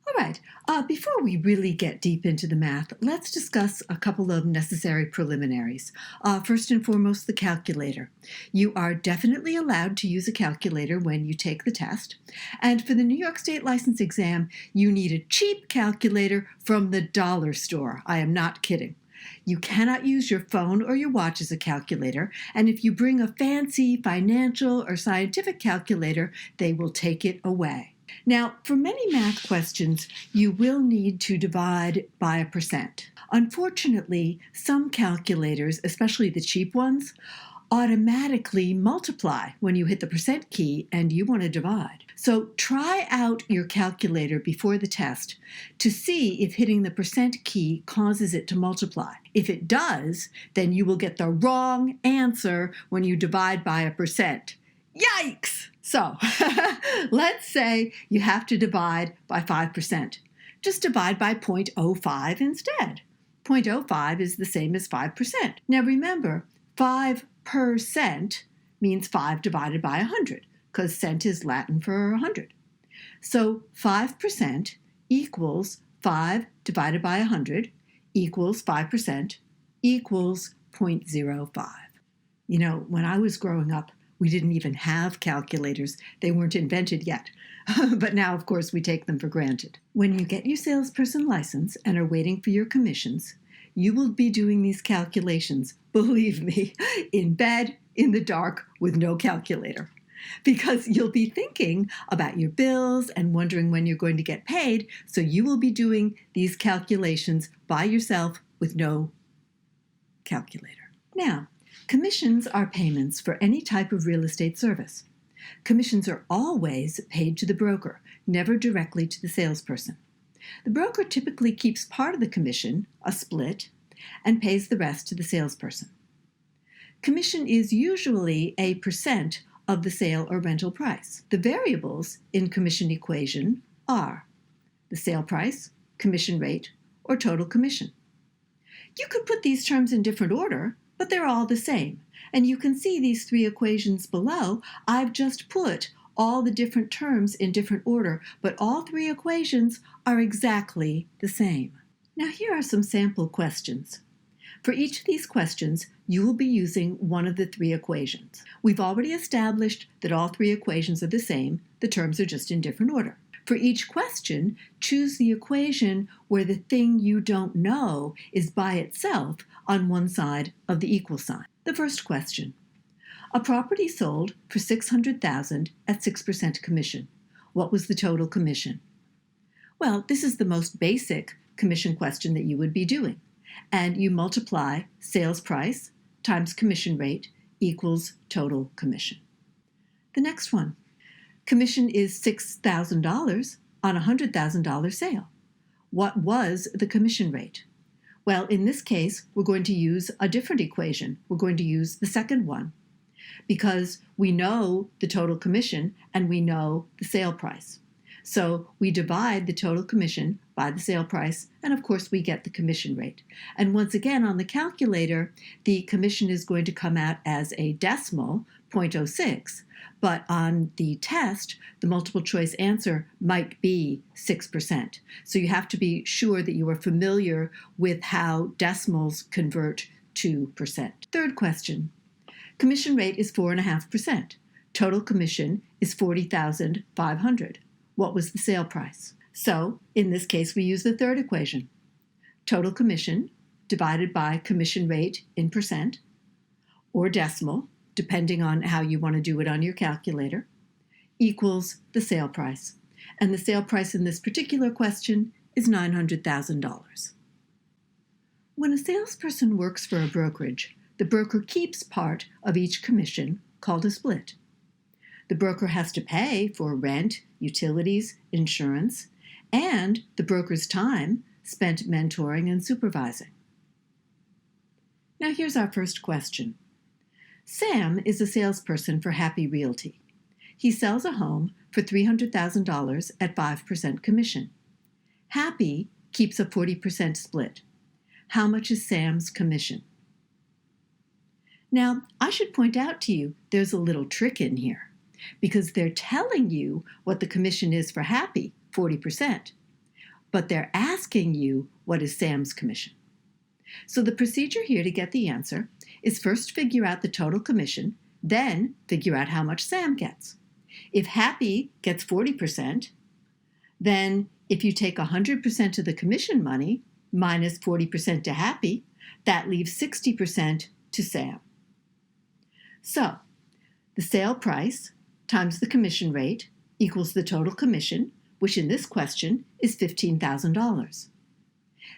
All right, before we really get deep into the math, let's discuss a couple of necessary preliminaries. First and foremost, the calculator. You are definitely allowed to use a calculator when you take the test. And for the New York State license exam, you need a cheap calculator from the dollar store. I am not kidding. You cannot use your phone or your watch as a calculator, and if you bring a fancy financial or scientific calculator, they will take it away. Now, for many math questions, you will need to divide by a percent. Unfortunately, some calculators, especially the cheap ones, automatically multiply when you hit the percent key and you want to divide. So try out your calculator before the test to see if hitting the percent key causes it to multiply. If it does, then you will get the wrong answer when you divide by a percent. Yikes! So, let's say you have to divide by 5%. Just divide by 0.05 instead. 0.05 is the same as 5%. Now remember, 5% means 5 divided by 100, because cent is Latin for 100. So 5% equals 5 divided by 100 equals 5% equals 0.05. You know, when I was growing up, we didn't even have calculators. They weren't invented yet. But now, of course, we take them for granted. When you get your salesperson license and are waiting for your commissions, you will be doing these calculations, believe me, in bed, in the dark, with no calculator. Because you'll be thinking about your bills and wondering when you're going to get paid, so you will be doing these calculations by yourself with no calculator. Now, commissions are payments for any type of real estate service. Commissions are always paid to the broker, never directly to the salesperson. The broker typically keeps part of the commission, a split, and pays the rest to the salesperson. Commission is usually a percent of the sale or rental price. The variables in commission equation are the sale price, commission rate, or total commission. You could put these terms in different order, but they're all the same. And you can see these three equations below. I've just put all the different terms in different order, but all three equations are exactly the same. Now here are some sample questions. For each of these questions, you will be using one of the three equations. We've already established that all three equations are the same. The terms are just in different order. For each question, choose the equation where the thing you don't know is by itself on one side of the equal sign. The first question. A property sold for $600,000 at 6% commission. What was the total commission? Well, this is the most basic commission question that you would be doing. And you multiply sales price times commission rate equals total commission. The next one. Commission is $6,000 on a $100,000 sale. What was the commission rate? Well, in this case, we're going to use a different equation. We're going to use the second one because we know the total commission and we know the sale price. So we divide the total commission by the sale price, and of course we get the commission rate. And once again, on the calculator, the commission is going to come out as a decimal, 0.06, but on the test, the multiple choice answer might be 6%. So you have to be sure that you are familiar with how decimals convert to percent. Third question. Commission rate is 4.5%. Total commission is $40,500. What was the sale price? So, in this case, we use the third equation. Total commission divided by commission rate in percent, or decimal, depending on how you want to do it on your calculator, equals the sale price. And the sale price in this particular question is $900,000. When a salesperson works for a brokerage, the broker keeps part of each commission, called a split. The broker has to pay for rent, utilities, insurance, and the broker's time spent mentoring and supervising. Now here's our first question. Sam is a salesperson for Happy Realty. He sells a home for $300,000 at 5% commission. Happy keeps a 40% split. How much is Sam's commission? Now, I should point out to you there's a little trick in here, because they're telling you what the commission is for Happy, 40%. but they're asking you what is Sam's commission. So the procedure here to get the answer is first figure out the total commission, then figure out how much Sam gets. If Happy gets 40%, then if you take 100% of the commission money minus 40% to Happy, that leaves 60% to Sam. So the sale price times the commission rate equals the total commission, which in this question is $15,000.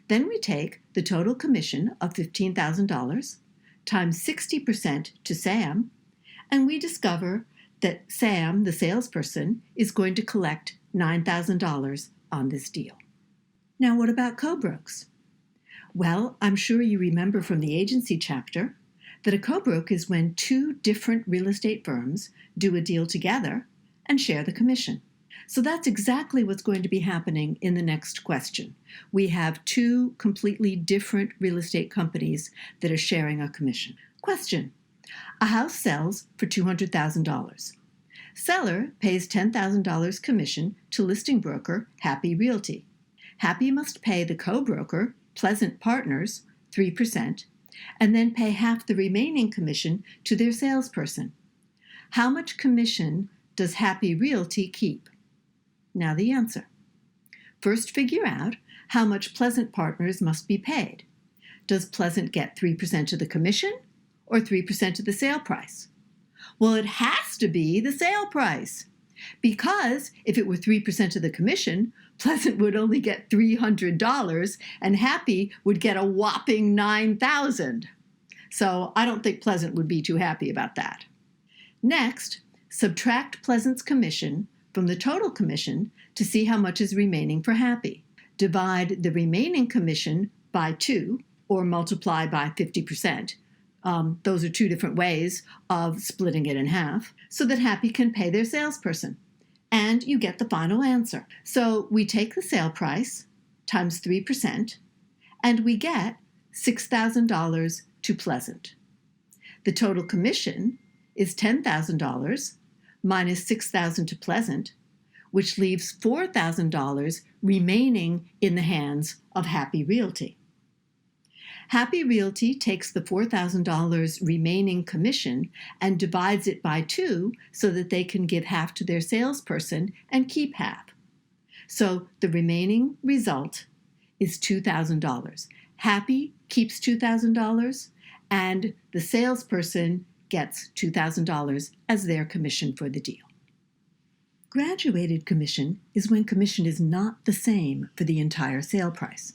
Then we take the total commission of $15,000 times 60% to Sam, and we discover that Sam, the salesperson, is going to collect $9,000 on this deal. Now, what about co-brokes? Well, I'm sure you remember from the agency chapter that a co-broke is when two different real estate firms do a deal together and share the commission. So that's exactly what's going to be happening in the next question. We have two completely different real estate companies that are sharing a commission. Question: a house sells for $200,000. Seller pays $10,000 commission to listing broker Happy Realty. Happy must pay the co-broker, Pleasant Partners, 3%, and then pay half the remaining commission to their salesperson. How much commission does Happy Realty keep? Now the answer. First figure out how much Pleasant Partners must be paid. Does Pleasant get 3% of the commission or 3% of the sale price? Well, it has to be the sale price, because if it were 3% of the commission, Pleasant would only get $300 and Happy would get a whopping $9,000. So I don't think Pleasant would be too happy about that. Next, subtract Pleasant's commission from the total commission to see how much is remaining for Happy. Divide the remaining commission by 2 or multiply by 50%. Those are two different ways of splitting it in half so that Happy can pay their salesperson. And you get the final answer. So we take the sale price times 3% and we get $6,000 to Pleasant. The total commission is $10,000 minus $6,000 to Pleasant, which leaves $4,000 remaining in the hands of Happy Realty. Happy Realty takes the $4,000 remaining commission and divides it by 2 so that they can give half to their salesperson and keep half. So the remaining result is $2,000. Happy keeps $2,000 and the salesperson gets $2,000 as their commission for the deal. Graduated commission is when commission is not the same for the entire sale price.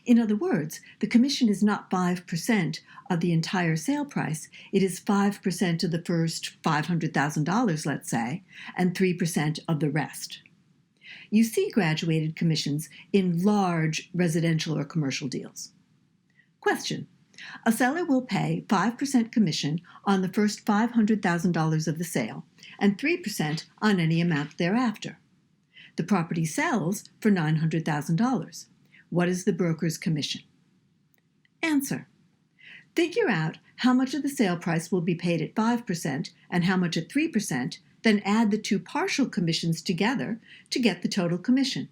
In other words, the commission is not 5% of the entire sale price. It is 5% of the first $500,000, let's say, and 3% of the rest. You see graduated commissions in large residential or commercial deals. Question: a seller will pay 5% commission on the first $500,000 of the sale and 3% on any amount thereafter. The property sells for $900,000. What is the broker's commission? Answer: figure out how much of the sale price will be paid at 5% and how much at 3%, then add the two partial commissions together to get the total commission.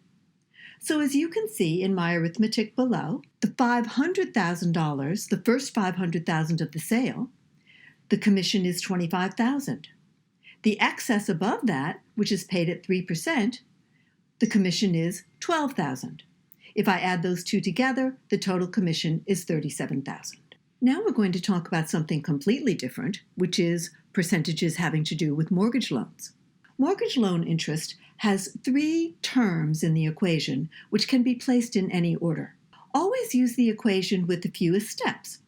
So as you can see in my arithmetic below, the $500,000, the first $500,000 of the sale, the commission is $25,000. The excess above that, which is paid at 3%, the commission is $12,000. If I add those two together, the total commission is $37,000. Now we're going to talk about something completely different, which is percentages having to do with mortgage loans. Mortgage loan interest has 3 terms in the equation, which can be placed in any order. Always use the equation with the fewest steps,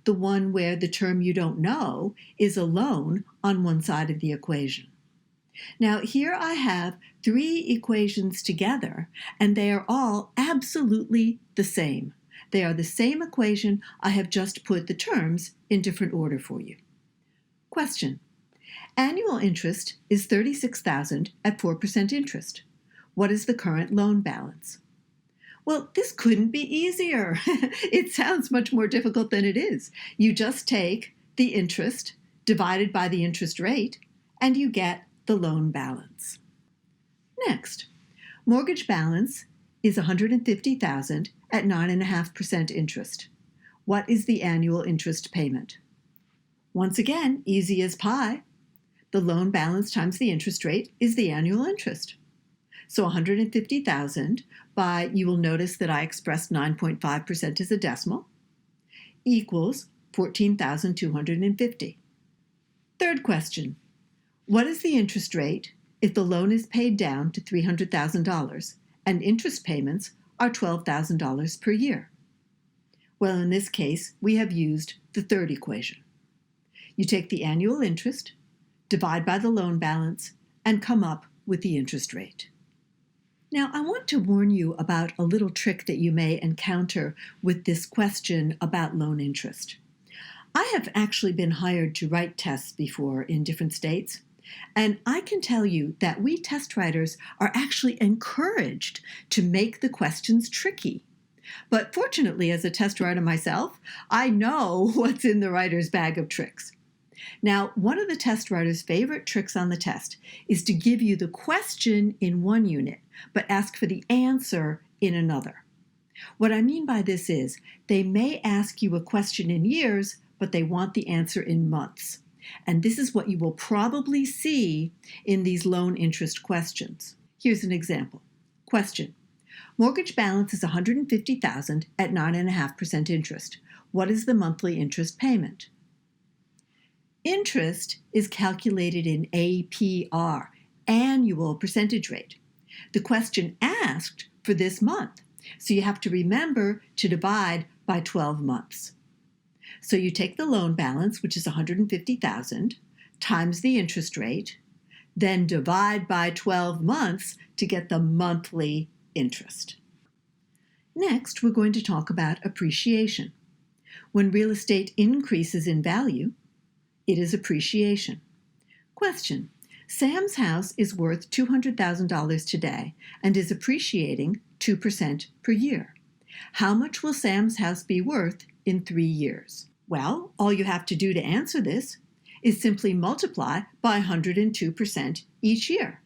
the one where the term you don't know is a loan on one side of the equation. Now, here I have 3 equations together, and they are all absolutely the same. They are the same equation. I have just put the terms in different order for you. Question: annual interest is $36,000 at 4% interest. What is the current loan balance? Well, this couldn't be easier. It sounds much more difficult than it is. You just take the interest divided by the interest rate, and you get the loan balance. Next, mortgage balance is $150,000 at 9.5% interest. What is the annual interest payment? Once again, easy as pie. The loan balance times the interest rate is the annual interest. So $150,000 by, you will notice that I expressed 9.5% as a decimal, equals $14,250. Third question, what is the interest rate if the loan is paid down to $300,000 and interest payments are $12,000 per year? Well, in this case, we have used the third equation. You take the annual interest, divide by the loan balance, and come up with the interest rate. Now, I want to warn you about a little trick that you may encounter with this question about loan interest. I have actually been hired to write tests before in different states, and I can tell you that we test writers are actually encouraged to make the questions tricky. But fortunately, as a test writer myself, I know what's in the writer's bag of tricks. Now, one of the test writer's favorite tricks on the test is to give you the question in one unit, but ask for the answer in another. What I mean by this is they may ask you a question in years, but they want the answer in months. And this is what you will probably see in these loan interest questions. Here's an example. Question. Mortgage balance is $150,000 at 9.5% interest. What is the monthly interest payment? Interest is calculated in APR, annual percentage rate. The question asked for this month, so you have to remember to divide by 12 months. So you take the loan balance, which is $150,000, times the interest rate, then divide by 12 months to get the monthly interest. Next, we're going to talk about appreciation. When real estate increases in value, it is appreciation. Question. Sam's house is worth $200,000 today and is appreciating 2% per year. How much will Sam's house be worth in 3 years? Well, all you have to do to answer this is simply multiply by 102% each year.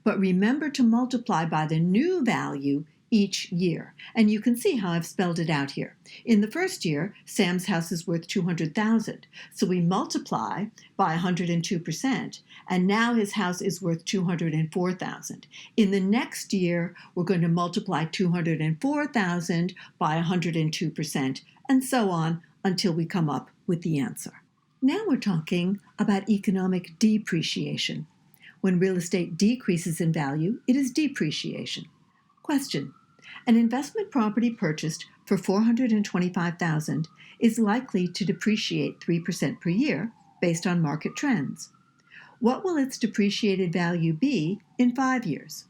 But remember to multiply by the new value each year. And you can see how I've spelled it out here. In the first year, Sam's house is worth $200,000. So we multiply by 102%, and now his house is worth $204,000. In the next year, we're going to multiply $204,000 by 102%, and so on until we come up with the answer. Now we're talking about economic depreciation. When real estate decreases in value, it is depreciation. Question. An investment property purchased for $425,000 is likely to depreciate 3% per year based on market trends. What will its depreciated value be in 5 years?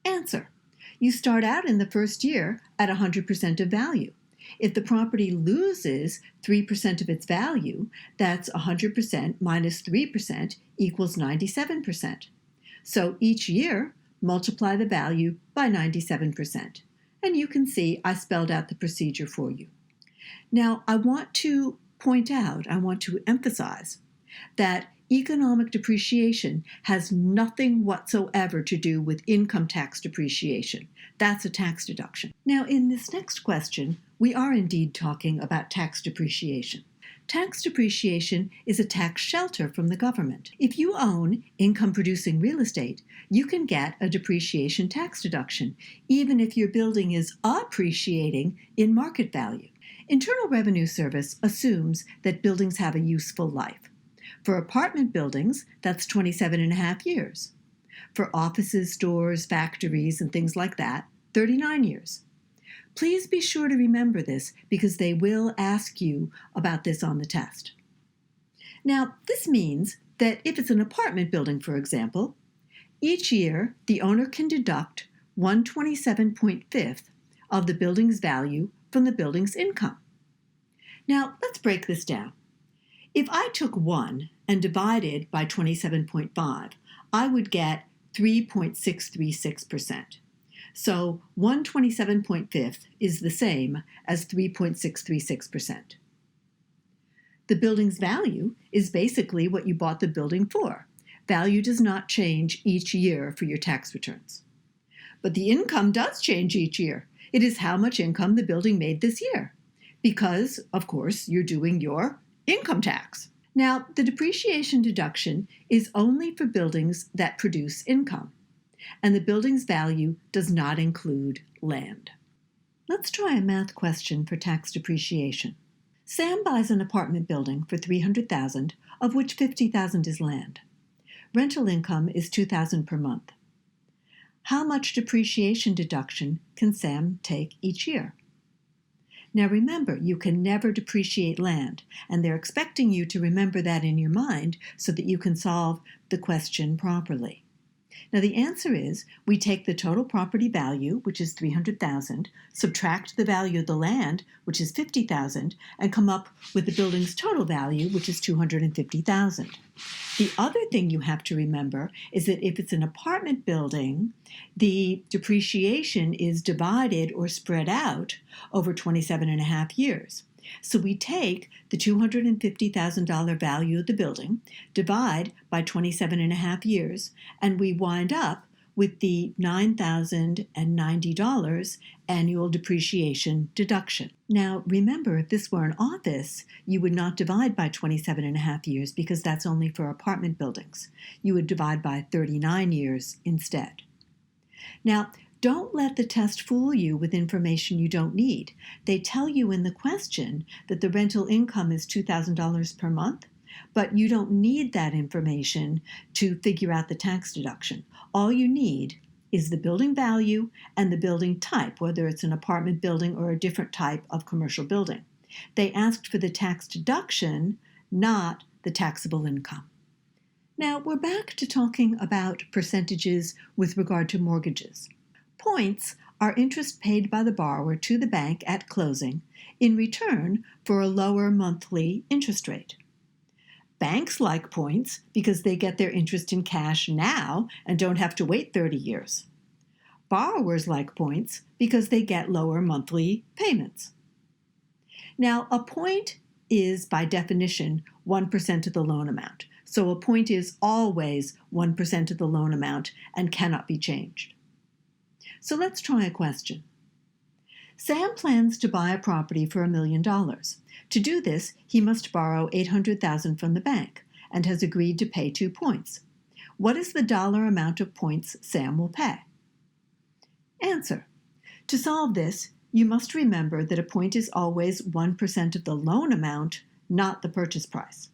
Answer. You start out in the first year at 100% of value. If the property loses 3% of its value, that's 100% minus 3% equals 97%. So each year, multiply the value by 97%. And you can see I spelled out the procedure for you. Now, I want to point out, I want to emphasize that economic depreciation has nothing whatsoever to do with income tax depreciation. That's a tax deduction. Now, in this next question, we are indeed talking about tax depreciation. Tax depreciation is a tax shelter from the government. If you own income-producing real estate, you can get a depreciation tax deduction, even if your building is appreciating in market value. Internal Revenue Service assumes that buildings have a useful life. For apartment buildings, that's 27.5 years. For offices, stores, factories, and things like that, 39 years. Please be sure to remember this because they will ask you about this on the test. Now, this means that if it's an apartment building, for example, each year the owner can deduct 1/27.5 of the building's value from the building's income. Now, let's break this down. If I took 1 and divided by 27.5, I would get 3.636%. So 1/27.5 is the same as 3.636%. The building's value is basically what you bought the building for. Value does not change each year for your tax returns. But the income does change each year. It is how much income the building made this year. Because, of course, you're doing your income tax. Now, the depreciation deduction is only for buildings that produce income, and the building's value does not include land. Let's try a math question for tax depreciation. Sam buys an apartment building for $300,000, of which $50,000 is land. Rental income is $2,000 per month. How much depreciation deduction can Sam take each year? Now remember, you can never depreciate land, and they're expecting you to remember that in your mind so that you can solve the question properly. Now the answer is, we take the total property value, which is $300,000, subtract the value of the land, which is $50,000, and come up with the building's total value, which is $250,000. The other thing you have to remember is that if it's an apartment building, the depreciation is divided or spread out over 27 and a half years. So we take the $250,000 value of the building, divide by 27 and a half years, and we wind up with the $9,090 annual depreciation deduction. Now, remember, if this were an office, you would not divide by 27 and a half years because that's only for apartment buildings. You would divide by 39 years instead. Now, don't let the test fool you with information you don't need. They tell you in the question that the rental income is $2,000 per month, but you don't need that information to figure out the tax deduction. All you need is the building value and the building type, whether it's an apartment building or a different type of commercial building. They asked for the tax deduction, not the taxable income. Now we're back to talking about percentages with regard to mortgages. Points are interest paid by the borrower to the bank at closing in return for a lower monthly interest rate. Banks like points because they get their interest in cash now and don't have to wait 30 years. Borrowers like points because they get lower monthly payments. Now, a point is, by definition, 1% of the loan amount. So a point is always 1% of the loan amount and cannot be changed. So let's try a question. Sam plans to buy a property for $1 million. To do this, he must borrow $800,000 from the bank and has agreed to pay 2 points. What is the dollar amount of points Sam will pay? Answer. To solve this, you must remember that a point is always 1% of the loan amount, not the purchase price.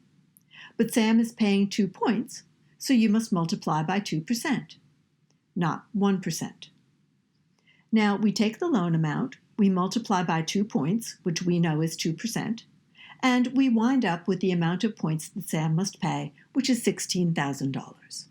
But Sam is paying 2 points, so you must multiply by 2%, not 1%. Now, we take the loan amount, we multiply by 2 points, which we know is 2%, and we wind up with the amount of points that Sam must pay, which is $16,000.